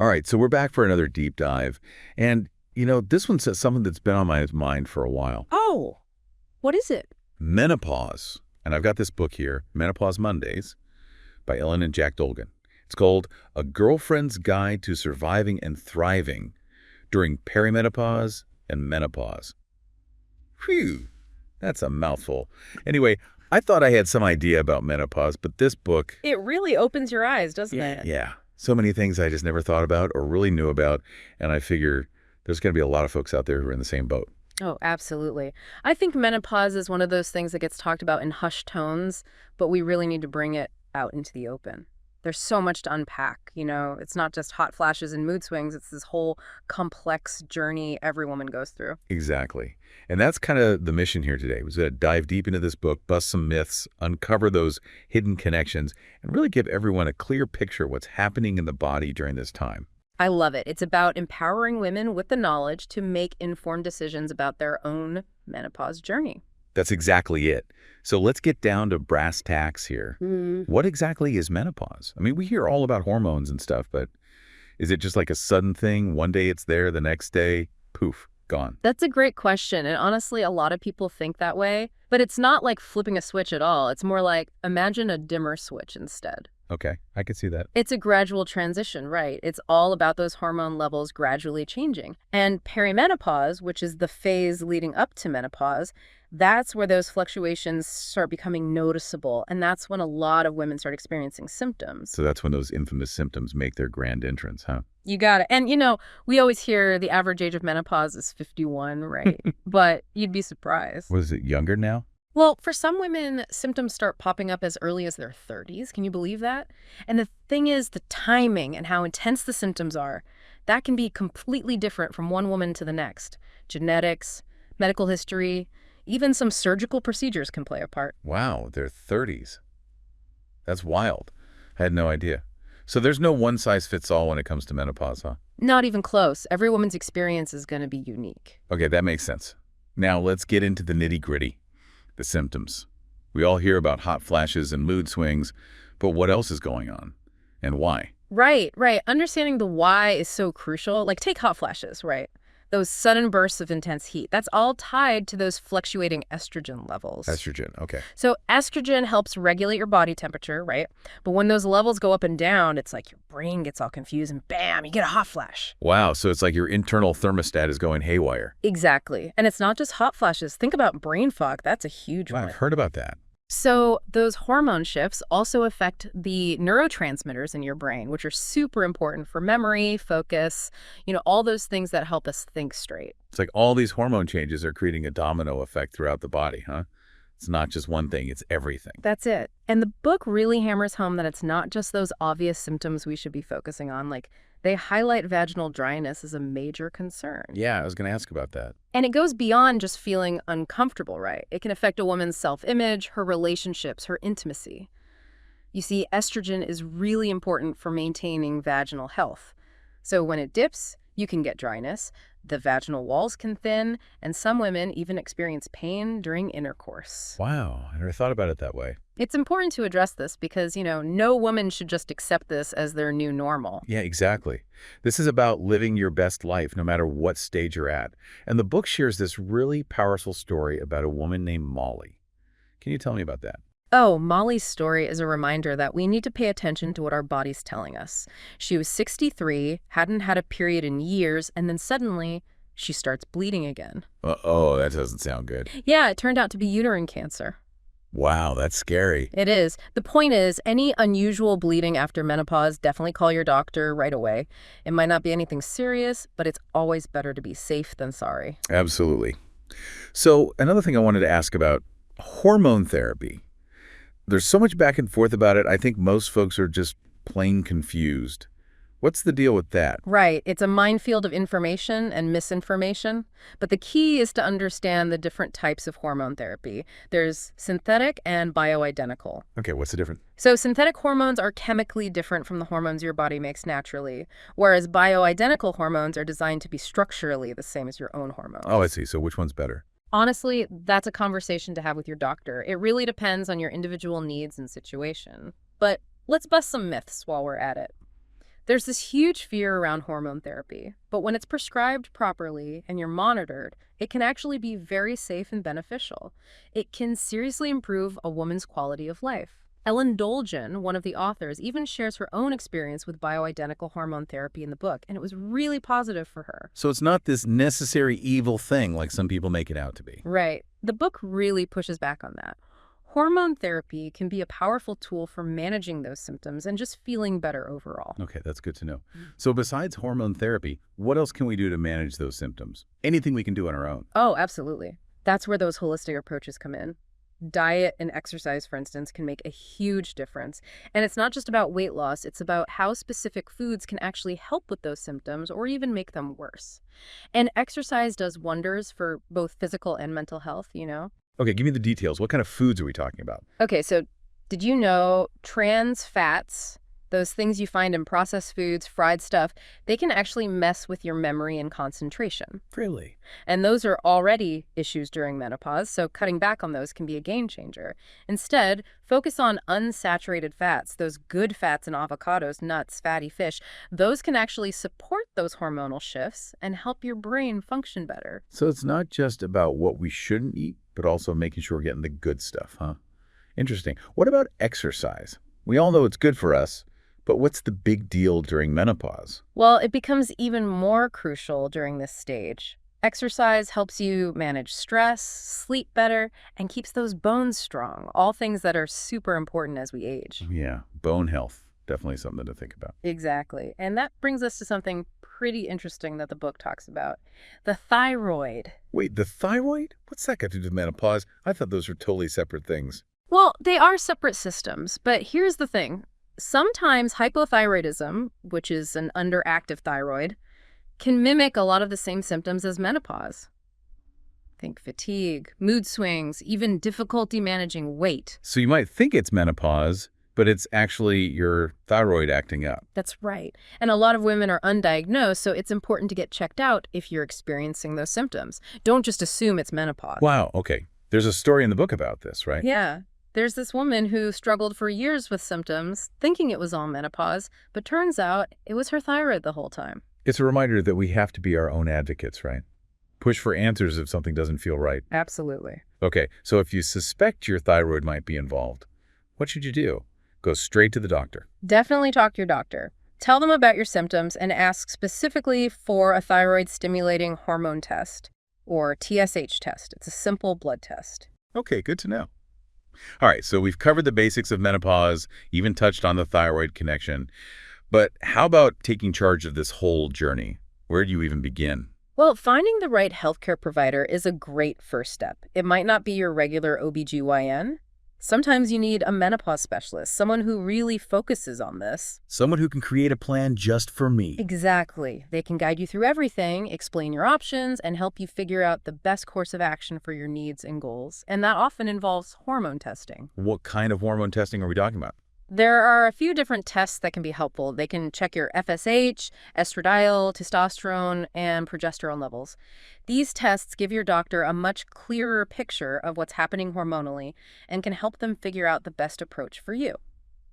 All right, so we're back for another deep dive. And, this one says something that's been on my mind for a while. Oh, what is it? Menopause. And I've got this book here, Menopause Mondays, by Ellen and Jack Dolgen. It's called A Girlfriend's Guide to Surviving and Thriving During Perimenopause and Menopause. Phew, that's a mouthful. Anyway, I thought I had some idea about menopause, but this book... It really opens your eyes, doesn't it? Yeah. So many things I just never thought about or really knew about, and I figure there's going to be a lot of folks out there who are in the same boat. Oh, absolutely. I think menopause is one of those things that gets talked about in hushed tones, but we really need to bring it out into the open. There's so much to unpack, It's not just hot flashes and mood swings. It's this whole complex journey every woman goes through. Exactly. And that's kind of the mission here today, was to dive deep into this book, bust some myths, uncover those hidden connections, and really give everyone a clear picture of what's happening in the body during this time. I love it. It's about empowering women with the knowledge to make informed decisions about their own menopause journey. That's exactly it. So let's get down to brass tacks here. What exactly is menopause? I mean, we hear all about hormones and stuff, but is it just like a sudden thing? One day it's there, the next day, poof, gone. That's a great question. And honestly, a lot of people think that way. But it's not like flipping a switch at all. It's more like imagine a dimmer switch instead. Okay, I could see that. It's a gradual transition, right? It's all about those hormone levels gradually changing. And perimenopause, which is the phase leading up to menopause, that's where those fluctuations start becoming noticeable. And that's when a lot of women start experiencing symptoms. So that's when those infamous symptoms make their grand entrance, huh? You got it. And, we always hear the average age of menopause is 51, right? But you'd be surprised. Was it younger now? Well, for some women, symptoms start popping up as early as their 30s. Can you believe that? And the thing is, the timing and how intense the symptoms are, that can be completely different from one woman to the next. Genetics, medical history, even some surgical procedures can play a part. Wow, their 30s. That's wild. I had no idea. So there's no one-size-fits-all when it comes to menopause, huh? Not even close. Every woman's experience is going to be unique. Okay, that makes sense. Now let's get into the nitty-gritty. The symptoms. We all hear about hot flashes and mood swings, but what else is going on? And why? Right. Understanding the why is so crucial. Like take hot flashes, right? Those sudden bursts of intense heat. That's all tied to those fluctuating estrogen levels. Estrogen, okay. So estrogen helps regulate your body temperature, right? But when those levels go up and down, it's like your brain gets all confused and bam, you get a hot flash. Wow, so it's like your internal thermostat is going haywire. Exactly. And it's not just hot flashes. Think about brain fog. That's a huge one. I've heard about that. So those hormone shifts also affect the neurotransmitters in your brain, which are super important for memory, focus, all those things that help us think straight. It's like all these hormone changes are creating a domino effect throughout the body, huh? It's not just one thing, it's everything. That's it. And the book really hammers home that it's not just those obvious symptoms we should be focusing on. Like they highlight vaginal dryness as a major concern. Yeah, I was going to ask about that. And it goes beyond just feeling uncomfortable, right? It can affect a woman's self-image, her relationships, her intimacy. You see, estrogen is really important for maintaining vaginal health. So when it dips, you can get dryness, the vaginal walls can thin, and some women even experience pain during intercourse. Wow, I never thought about it that way. It's important to address this because, no woman should just accept this as their new normal. Yeah, exactly. This is about living your best life no matter what stage you're at. And the book shares this really powerful story about a woman named Molly. Can you tell me about that? Oh, Molly's story is a reminder that we need to pay attention to what our body's telling us. She was 63, hadn't had a period in years, and then suddenly she starts bleeding again. Oh, that doesn't sound good. Yeah, it turned out to be uterine cancer. Wow, that's scary. It is. The point is, any unusual bleeding after menopause, definitely call your doctor right away. It might not be anything serious, but it's always better to be safe than sorry. Absolutely. So another thing I wanted to ask about, hormone therapy. There's so much back and forth about it, I think most folks are just plain confused. What's the deal with that? Right. It's a minefield of information and misinformation. But the key is to understand the different types of hormone therapy. There's synthetic and bioidentical. Okay, what's the difference? So synthetic hormones are chemically different from the hormones your body makes naturally, whereas bioidentical hormones are designed to be structurally the same as your own hormones. Oh, I see. So which one's better? Honestly, that's a conversation to have with your doctor. It really depends on your individual needs and situation. But let's bust some myths while we're at it. There's this huge fear around hormone therapy, but when it's prescribed properly and you're monitored, it can actually be very safe and beneficial. It can seriously improve a woman's quality of life. Ellen Dolgen, one of the authors, even shares her own experience with bioidentical hormone therapy in the book, and it was really positive for her. So it's not this necessary evil thing like some people make it out to be. Right. The book really pushes back on that. Hormone therapy can be a powerful tool for managing those symptoms and just feeling better overall. Okay, that's good to know. So besides hormone therapy, what else can we do to manage those symptoms? Anything we can do on our own? Oh, absolutely. That's where those holistic approaches come in. Diet and exercise, for instance, can make a huge difference. And it's not just about weight loss, it's about how specific foods can actually help with those symptoms or even make them worse. And exercise does wonders for both physical and mental health. Okay, give me the details. What kind of foods are we talking about? Okay, so did you know trans fats, those things you find in processed foods, fried stuff, they can actually mess with your memory and concentration. Really? And those are already issues during menopause, so cutting back on those can be a game changer. Instead, focus on unsaturated fats, those good fats in avocados, nuts, fatty fish. Those can actually support those hormonal shifts and help your brain function better. So it's not just about what we shouldn't eat, but also making sure we're getting the good stuff, huh? Interesting. What about exercise? We all know it's good for us, but what's the big deal during menopause? Well, it becomes even more crucial during this stage. Exercise helps you manage stress, sleep better, and keeps those bones strong, all things that are super important as we age. Yeah, bone health. Definitely something to think about. Exactly. And that brings us to something pretty interesting that the book talks about. The thyroid. Wait, the thyroid? What's that got to do with menopause? I thought those were totally separate things. Well, they are separate systems, but here's the thing. Sometimes hypothyroidism, which is an underactive thyroid, can mimic a lot of the same symptoms as menopause. Think fatigue, mood swings, even difficulty managing weight. So you might think it's menopause, but it's actually your thyroid acting up. That's right. And a lot of women are undiagnosed, so it's important to get checked out if you're experiencing those symptoms. Don't just assume it's menopause. Wow, okay. There's a story in the book about this, right? Yeah. There's this woman who struggled for years with symptoms, thinking it was all menopause, but turns out it was her thyroid the whole time. It's a reminder that we have to be our own advocates, right? Push for answers if something doesn't feel right. Absolutely. Okay, so if you suspect your thyroid might be involved, what should you do? Go straight to the doctor. Definitely talk to your doctor. Tell them about your symptoms and ask specifically for a thyroid stimulating hormone test, or TSH test. It's a simple blood test. Okay, good to know. All right, so we've covered the basics of menopause, even touched on the thyroid connection. But how about taking charge of this whole journey? Where do you even begin? Well, finding the right healthcare provider is a great first step. It might not be your regular OBGYN. Sometimes you need a menopause specialist, someone who really focuses on this. Someone who can create a plan just for me. Exactly. They can guide you through everything, explain your options, and help you figure out the best course of action for your needs and goals. And that often involves hormone testing. What kind of hormone testing are we talking about? There are a few different tests that can be helpful. They can check your FSH, estradiol, testosterone, and progesterone levels. These tests give your doctor a much clearer picture of what's happening hormonally and can help them figure out the best approach for you.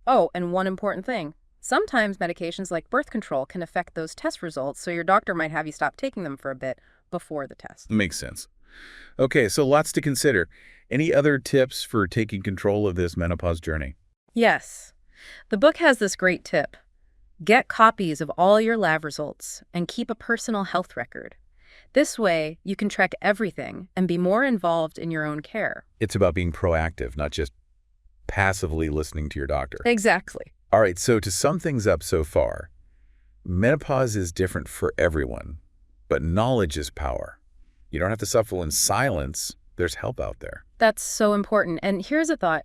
Oh, and one important thing. Sometimes medications like birth control can affect those test results, so your doctor might have you stop taking them for a bit before the test. Makes sense. Okay, so lots to consider. Any other tips for taking control of this menopause journey? Yes. The book has this great tip. Get copies of all your lab results and keep a personal health record. This way, you can track everything and be more involved in your own care. It's about being proactive, not just passively listening to your doctor. Exactly. All right, so to sum things up so far, menopause is different for everyone, but knowledge is power. You don't have to suffer in silence. There's help out there. That's so important. And here's a thought.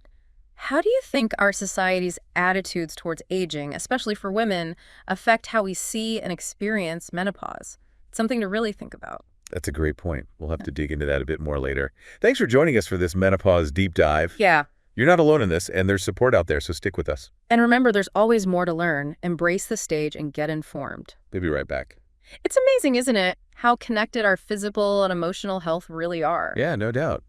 How do you think our society's attitudes towards aging, especially for women, affect how we see and experience menopause? It's something to really think about. That's a great point. We'll have to dig into that a bit more later. Thanks for joining us for this menopause deep dive. Yeah. You're not alone in this, and there's support out there, so stick with us. And remember, there's always more to learn. Embrace the stage and get informed. We'll be right back. It's amazing, isn't it, how connected our physical and emotional health really are? Yeah, no doubt.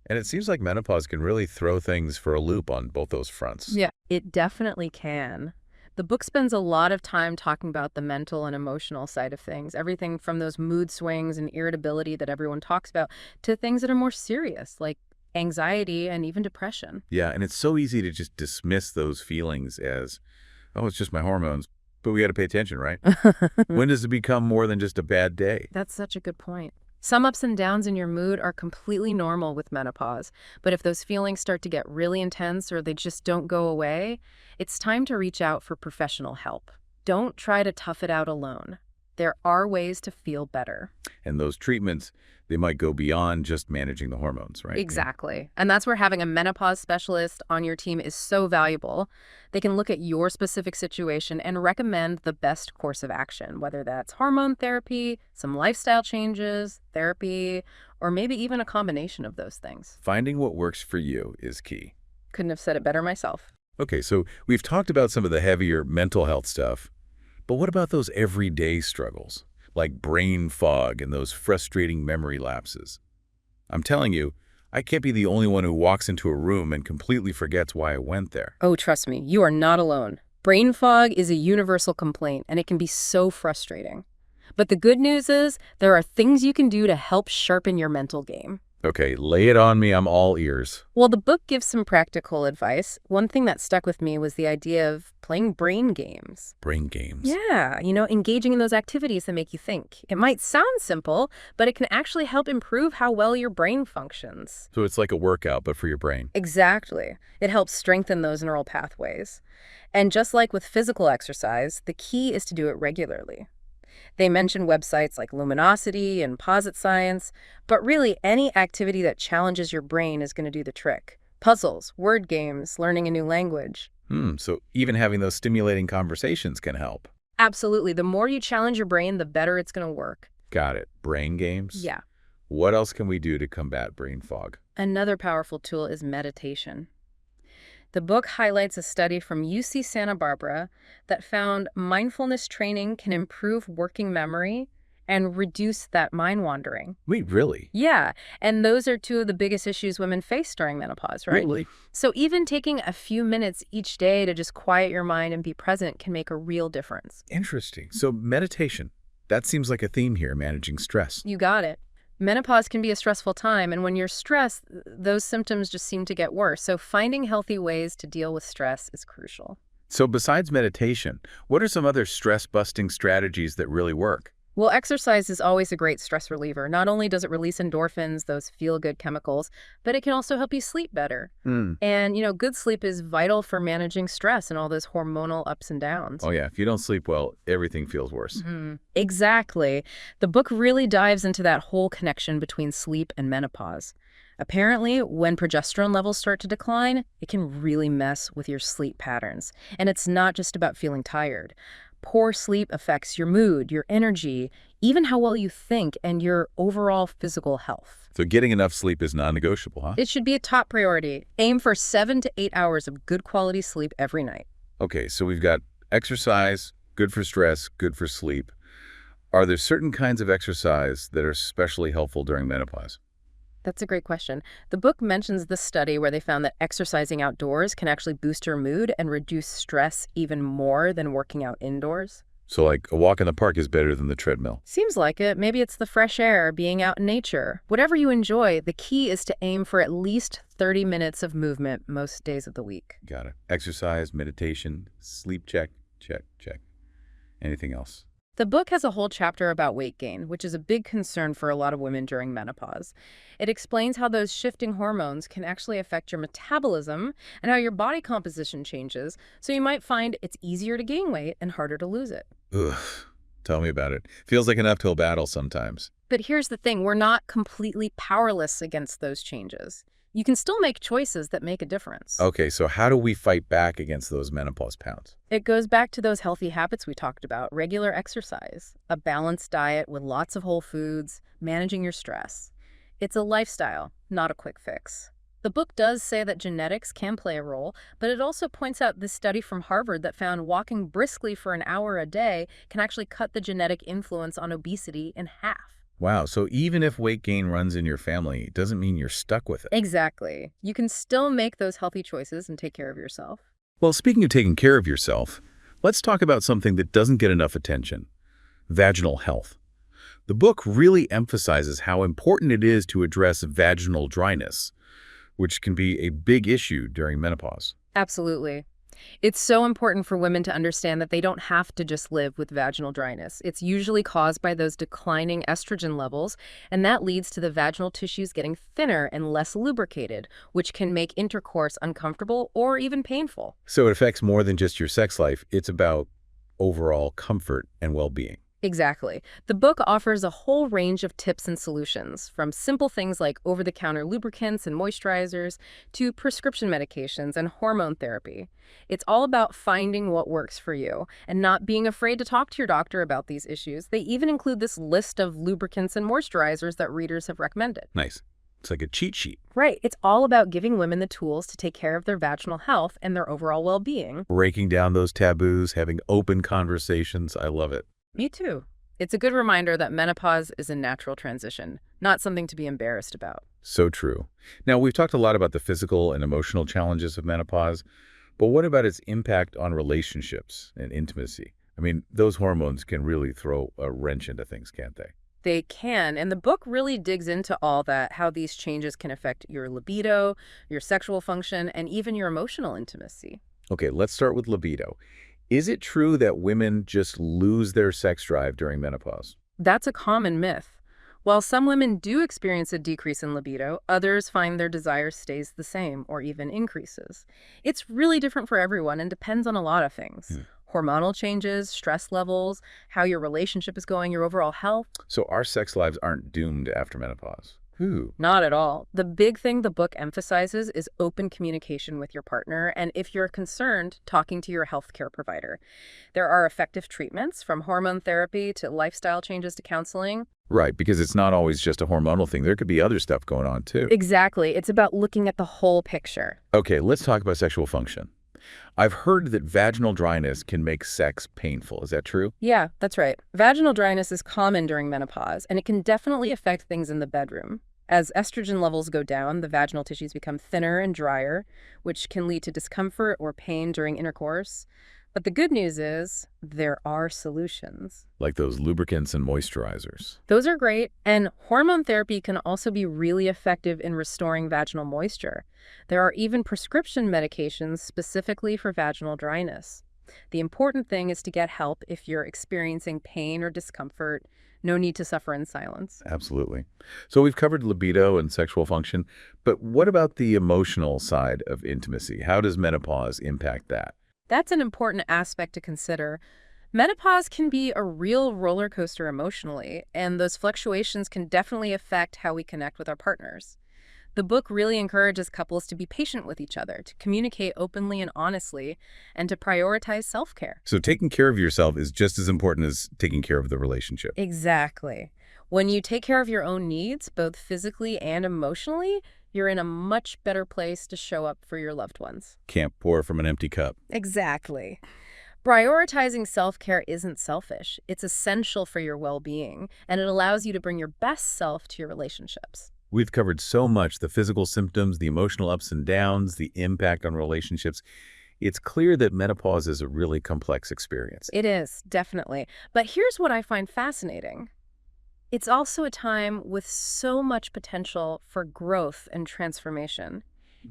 And it seems like menopause can really throw things for a loop on both those fronts. Yeah, it definitely can. The book spends a lot of time talking about the mental and emotional side of things, everything from those mood swings and irritability that everyone talks about to things that are more serious, like anxiety and even depression. Yeah, and it's so easy to just dismiss those feelings as, oh, it's just my hormones. But we got to pay attention, right? When does it become more than just a bad day? That's such a good point. Some ups and downs in your mood are completely normal with menopause, but if those feelings start to get really intense or they just don't go away, it's time to reach out for professional help. Don't try to tough it out alone. There are ways to feel better. And those treatments, they might go beyond just managing the hormones, right? Exactly. And that's where having a menopause specialist on your team is so valuable. They can look at your specific situation and recommend the best course of action, whether that's hormone therapy, some lifestyle changes, therapy, or maybe even a combination of those things. Finding what works for you is key. Couldn't have said it better myself. Okay, so we've talked about some of the heavier mental health stuff, but what about those everyday struggles, like brain fog and those frustrating memory lapses? I'm telling you, I can't be the only one who walks into a room and completely forgets why I went there. Oh, trust me, you are not alone. Brain fog is a universal complaint, and it can be so frustrating. But the good news is there are things you can do to help sharpen your mental game. Okay, lay it on me. I'm all ears. Well, the book gives some practical advice. One thing that stuck with me was the idea of playing brain games. Brain games. Yeah, engaging in those activities that make you think. It might sound simple, but it can actually help improve how well your brain functions. So it's like a workout, but for your brain. Exactly. It helps strengthen those neural pathways. And just like with physical exercise, the key is to do it regularly. They mention websites like Luminosity and Posit Science, but really any activity that challenges your brain is going to do the trick. Puzzles, word games, learning a new language. So even having those stimulating conversations can help. Absolutely. The more you challenge your brain, the better it's going to work. Got it. Brain games? Yeah. What else can we do to combat brain fog? Another powerful tool is meditation. The book highlights a study from UC Santa Barbara that found mindfulness training can improve working memory and reduce that mind wandering. Wait, really? Yeah, and those are two of the biggest issues women face during menopause, right? Really? So even taking a few minutes each day to just quiet your mind and be present can make a real difference. Interesting. So meditation, that seems like a theme here, managing stress. You got it. Menopause can be a stressful time, and when you're stressed, those symptoms just seem to get worse. So finding healthy ways to deal with stress is crucial. So besides meditation, what are some other stress-busting strategies that really work? Well, exercise is always a great stress reliever. Not only does it release endorphins, those feel-good chemicals, but it can also help you sleep better. And, good sleep is vital for managing stress and all those hormonal ups and downs. Oh yeah, if you don't sleep well, everything feels worse. Exactly. The book really dives into that whole connection between sleep and menopause. Apparently, when progesterone levels start to decline, it can really mess with your sleep patterns. And it's not just about feeling tired. Poor sleep affects your mood, your energy, even how well you think, and your overall physical health. So getting enough sleep is non-negotiable, huh? It should be a top priority. Aim for 7 to 8 hours of good quality sleep every night. Okay, so we've got exercise, good for stress, good for sleep. Are there certain kinds of exercise that are especially helpful during menopause? That's a great question. The book mentions this study where they found that exercising outdoors can actually boost your mood and reduce stress even more than working out indoors. So like a walk in the park is better than the treadmill. Seems like it. Maybe it's the fresh air, being out in nature. Whatever you enjoy, the key is to aim for at least 30 minutes of movement most days of the week. Got it. Exercise, meditation, sleep check. Anything else? The book has a whole chapter about weight gain, which is a big concern for a lot of women during menopause. It explains how those shifting hormones can actually affect your metabolism and how your body composition changes, so you might find it's easier to gain weight and harder to lose it. Ugh, tell me about it. Feels like an uphill battle sometimes. But here's the thing, we're not completely powerless against those changes. You can still make choices that make a difference. Okay, so how do we fight back against those menopause pounds? It goes back to those healthy habits we talked about, regular exercise, a balanced diet with lots of whole foods, managing your stress. It's a lifestyle, not a quick fix. The book does say that genetics can play a role, but it also points out this study from Harvard that found walking briskly for an hour a day can actually cut the genetic influence on obesity in half. Wow, so even if weight gain runs in your family, it doesn't mean you're stuck with it. Exactly. You can still make those healthy choices and take care of yourself. Well, speaking of taking care of yourself, Let's talk about something that doesn't get enough attention: vaginal health. The book really emphasizes how important it is to address vaginal dryness, which can be a big issue during menopause. Absolutely. It's so important for women to understand that they don't have to just live with vaginal dryness. It's usually caused by those declining estrogen levels, and that leads to the vaginal tissues getting thinner and less lubricated, which can make intercourse uncomfortable or even painful. So it affects more than just your sex life. It's about overall comfort and well-being. Exactly. The book offers a whole range of tips and solutions, from simple things like over-the-counter lubricants and moisturizers to prescription medications and hormone therapy. It's all about finding what works for you and not being afraid to talk to your doctor about these issues. They even include this list of lubricants and moisturizers that readers have recommended. Nice. It's like a cheat sheet. Right. It's all about giving women the tools to take care of their vaginal health and their overall well-being. Breaking down those taboos, having open conversations. I love it. Me too. It's a good reminder that menopause is a natural transition, not something to be embarrassed about. So true. Now, we've talked a lot about the physical and emotional challenges of menopause, but what about its impact on relationships and intimacy? I mean, those hormones can really throw a wrench into things, can't they? They can, and the book really digs into all that, how these changes can affect your libido, your sexual function, and even your emotional intimacy. Okay, let's start with libido. Is it true that women just lose their sex drive during menopause? That's a common myth. While some women do experience a decrease in libido, others find their desire stays the same or even increases. It's really different for everyone and depends on a lot of things. Hormonal changes, stress levels, how your relationship is going, your overall health. So our sex lives aren't doomed after menopause. Ooh. Not at all. The big thing the book emphasizes is open communication with your partner, and if you're concerned, talking to your healthcare provider. There are effective treatments, from hormone therapy to lifestyle changes to counseling. Right, because it's not always just a hormonal thing. There could be other stuff going on, too. Exactly. It's about looking at the whole picture. Okay, let's talk about sexual function. I've heard that vaginal dryness can make sex painful. Is that true? Yeah, that's right. Vaginal dryness is common during menopause, and it can definitely affect things in the bedroom. As estrogen levels go down, the vaginal tissues become thinner and drier, which can lead to discomfort or pain during intercourse. But the good news is there are solutions. Like those lubricants and moisturizers. Those are great, and hormone therapy can also be really effective in restoring vaginal moisture. There are even prescription medications specifically for vaginal dryness. The important thing is to get help if you're experiencing pain or discomfort. No need to suffer in silence. Absolutely. So we've covered libido and sexual function, but what about the emotional side of intimacy? How does menopause impact that? That's an important aspect to consider. Menopause can be a real roller coaster emotionally, and those fluctuations can definitely affect how we connect with our partners. The book really encourages couples to be patient with each other, to communicate openly and honestly, and to prioritize self-care. So taking care of yourself is just as important as taking care of the relationship. Exactly. When you take care of your own needs, both physically and emotionally, you're in a much better place to show up for your loved ones. Can't pour from an empty cup. Exactly. Prioritizing self-care isn't selfish. It's essential for your well-being, and it allows you to bring your best self to your relationships. We've covered so much: the physical symptoms, the emotional ups and downs, the impact on relationships. It's clear that menopause is a really complex experience. It is, definitely. But here's what I find fascinating. It's also a time with so much potential for growth and transformation.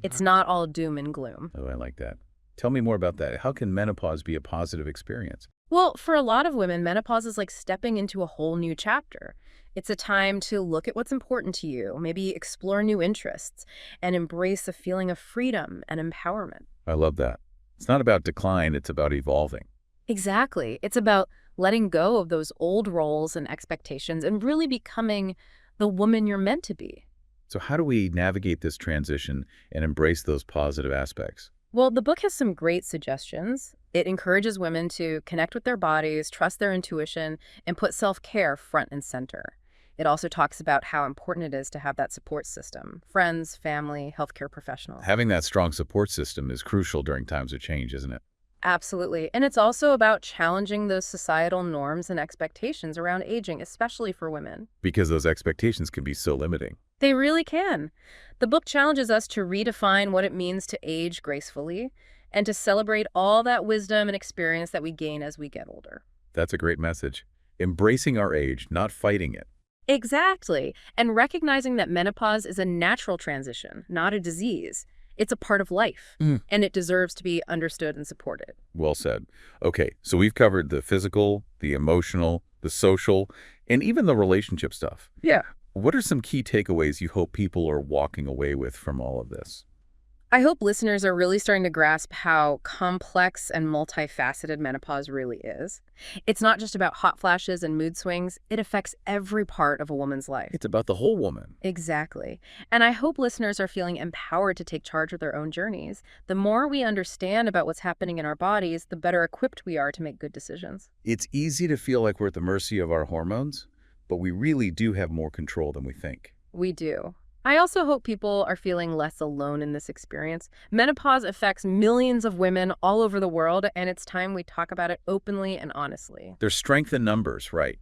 It's not all doom and gloom. Oh, I like that. Tell me more about that. How can menopause be a positive experience? Well, for a lot of women, menopause is like stepping into a whole new chapter. It's a time to look at what's important to you, maybe explore new interests, and embrace a feeling of freedom and empowerment. I love that. It's not about decline, it's about evolving. Exactly. It's about letting go of those old roles and expectations and really becoming the woman you're meant to be. So how do we navigate this transition and embrace those positive aspects? Well, the book has some great suggestions. It encourages women to connect with their bodies, trust their intuition, and put self-care front and center. It also talks about how important it is to have that support system: friends, family, healthcare professionals. Having that strong support system is crucial during times of change, isn't it? Absolutely. And it's also about challenging those societal norms and expectations around aging, especially for women. Because those expectations can be so limiting. They really can. The book challenges us to redefine what it means to age gracefully and to celebrate all that wisdom and experience that we gain as we get older. That's a great message. Embracing our age, not fighting it. Exactly. And recognizing that menopause is a natural transition, not a disease. It's a part of life, and it deserves to be understood and supported. Well said. Okay, so we've covered the physical, the emotional, the social, and even the relationship stuff. Yeah. What are some key takeaways you hope people are walking away with from all of this? I hope listeners are really starting to grasp how complex and multifaceted menopause really is. It's not just about hot flashes and mood swings. It affects every part of a woman's life. It's about the whole woman. Exactly. And I hope listeners are feeling empowered to take charge of their own journeys. The more we understand about what's happening in our bodies, the better equipped we are to make good decisions. It's easy to feel like we're at the mercy of our hormones, but we really do have more control than we think. We do. I also hope people are feeling less alone in this experience. Menopause affects millions of women all over the world, and it's time we talk about it openly and honestly. There's strength in numbers, right?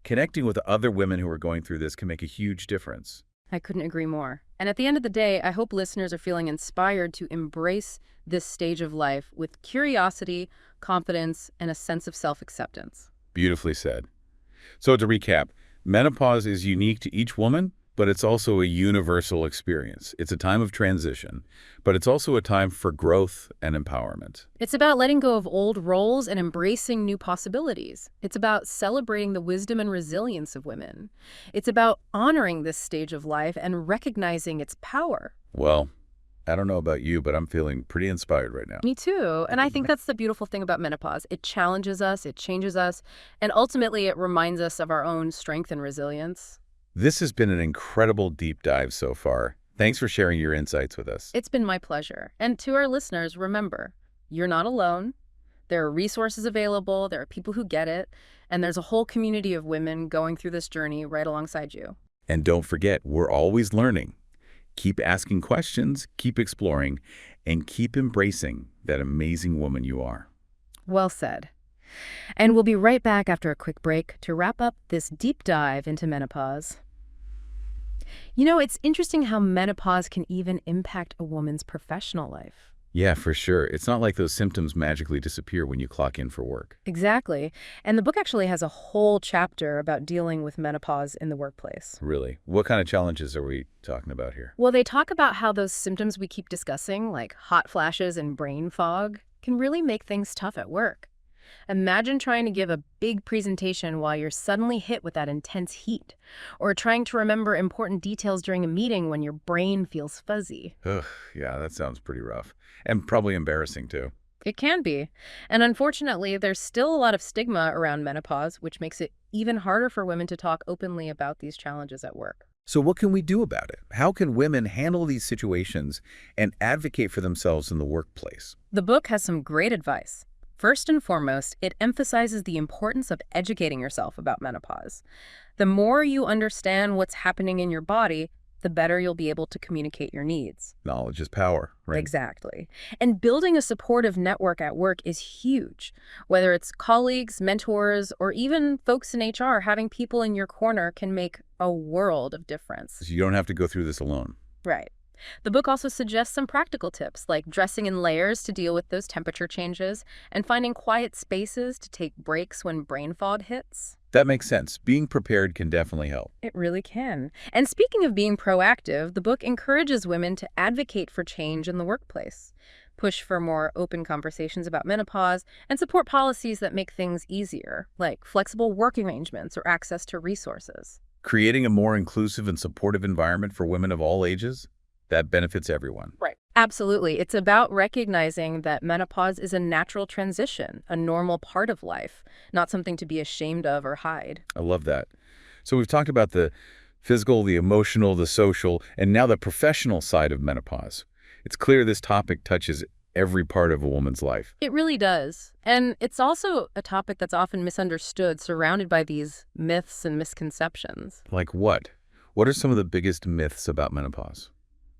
Connecting with other women who are going through this can make a huge difference. I couldn't agree more. And at the end of the day, I hope listeners are feeling inspired to embrace this stage of life with curiosity, confidence, and a sense of self-acceptance. Beautifully said. So to recap, menopause is unique to each woman, but it's also a universal experience. It's a time of transition, but it's also a time for growth and empowerment. It's about letting go of old roles and embracing new possibilities. It's about celebrating the wisdom and resilience of women. It's about honoring this stage of life and recognizing its power. Well, I don't know about you, but I'm feeling pretty inspired right now. Me too. And I think that's the beautiful thing about menopause. It challenges us, it changes us, and ultimately it reminds us of our own strength and resilience. This has been an incredible deep dive so far. Thanks for sharing your insights with us. It's been my pleasure. And to our listeners, remember, you're not alone. There are resources available, there are people who get it, and there's a whole community of women going through this journey right alongside you. And don't forget, we're always learning. Keep asking questions, keep exploring, and keep embracing that amazing woman you are. Well said. And we'll be right back after a quick break to wrap up this deep dive into menopause. You know, it's interesting how menopause can even impact a woman's professional life. Yeah, for sure. It's not like those symptoms magically disappear when you clock in for work. Exactly. And the book actually has a whole chapter about dealing with menopause in the workplace. Really? What kind of challenges are we talking about here? Well, they talk about how those symptoms we keep discussing, like hot flashes and brain fog, can really make things tough at work. Imagine trying to give a big presentation while you're suddenly hit with that intense heat, or trying to remember important details during a meeting when your brain feels fuzzy. Ugh, yeah, that sounds pretty rough. And probably embarrassing, too. It can be. And unfortunately, there's still a lot of stigma around menopause, which makes it even harder for women to talk openly about these challenges at work. So what can we do about it? How can women handle these situations and advocate for themselves in the workplace? The book has some great advice. First and foremost, it emphasizes the importance of educating yourself about menopause. The more you understand what's happening in your body, the better you'll be able to communicate your needs. Knowledge is power, right? Exactly. And building a supportive network at work is huge. Whether it's colleagues, mentors, or even folks in HR, having people in your corner can make a world of difference. So you don't have to go through this alone. Right. The book also suggests some practical tips, like dressing in layers to deal with those temperature changes and finding quiet spaces to take breaks when brain fog hits. That makes sense. Being prepared can definitely help. It really can. And speaking of being proactive, the book encourages women to advocate for change in the workplace, push for more open conversations about menopause, and support policies that make things easier, like flexible work arrangements or access to resources. Creating a more inclusive and supportive environment for women of all ages, that benefits everyone. Right. Absolutely. It's about recognizing that menopause is a natural transition, a normal part of life, not something to be ashamed of or hide. I love that. So we've talked about the physical, the emotional, the social, and now the professional side of menopause. It's clear this topic touches every part of a woman's life. It really does. And it's also a topic that's often misunderstood, surrounded by these myths and misconceptions. Like what? What are some of the biggest myths about menopause?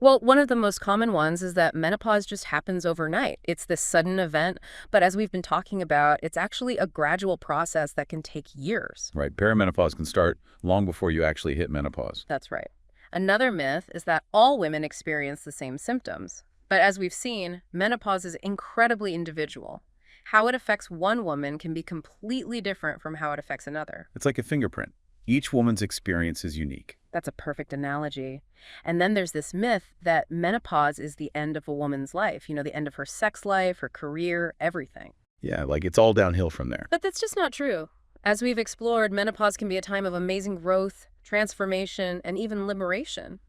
Well, one of the most common ones is that menopause just happens overnight. It's this sudden event, but as we've been talking about, it's actually a gradual process that can take years. Right. Perimenopause can start long before you actually hit menopause. That's right. Another myth is that all women experience the same symptoms. But as we've seen, menopause is incredibly individual. How it affects one woman can be completely different from how it affects another. It's like a fingerprint. Each woman's experience is unique. That's a perfect analogy. And then there's this myth that menopause is the end of a woman's life, the end of her sex life, her career, everything. Yeah, like it's all downhill from there. But that's just not true. As we've explored, menopause can be a time of amazing growth, transformation, and even liberation.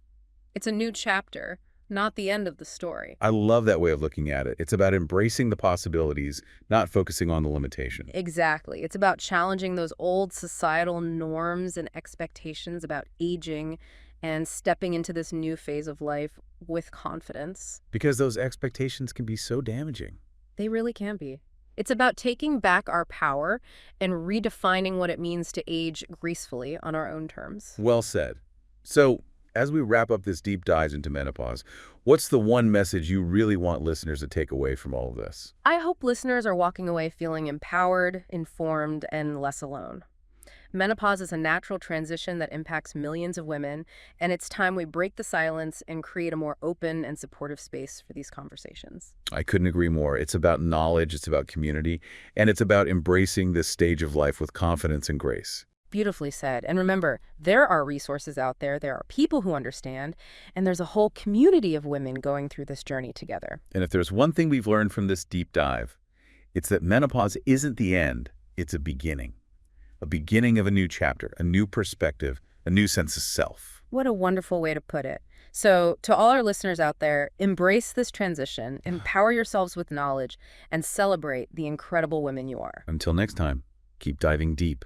It's a new chapter, not the end of the story. I love that way of looking at it. It's about embracing the possibilities, not focusing on the limitation. Exactly. It's about challenging those old societal norms and expectations about aging and stepping into this new phase of life with confidence. Because those expectations can be so damaging. They really can be. It's about taking back our power and redefining what it means to age gracefully on our own terms. Well said. So, as we wrap up this deep dive into menopause, what's the one message you really want listeners to take away from all of this? I hope listeners are walking away feeling empowered, informed, and less alone. Menopause is a natural transition that impacts millions of women, and it's time we break the silence and create a more open and supportive space for these conversations. I couldn't agree more. It's about knowledge, it's about community, and it's about embracing this stage of life with confidence and grace. Beautifully said. And remember, there are resources out there, there are people who understand, and there's a whole community of women going through this journey together. And if there's one thing we've learned from this deep dive, it's that menopause isn't the end, it's a beginning. A beginning of a new chapter, a new perspective, a new sense of self. What a wonderful way to put it. So, to all our listeners out there, embrace this transition, empower yourselves with knowledge, and celebrate the incredible women you are. Until next time, keep diving deep.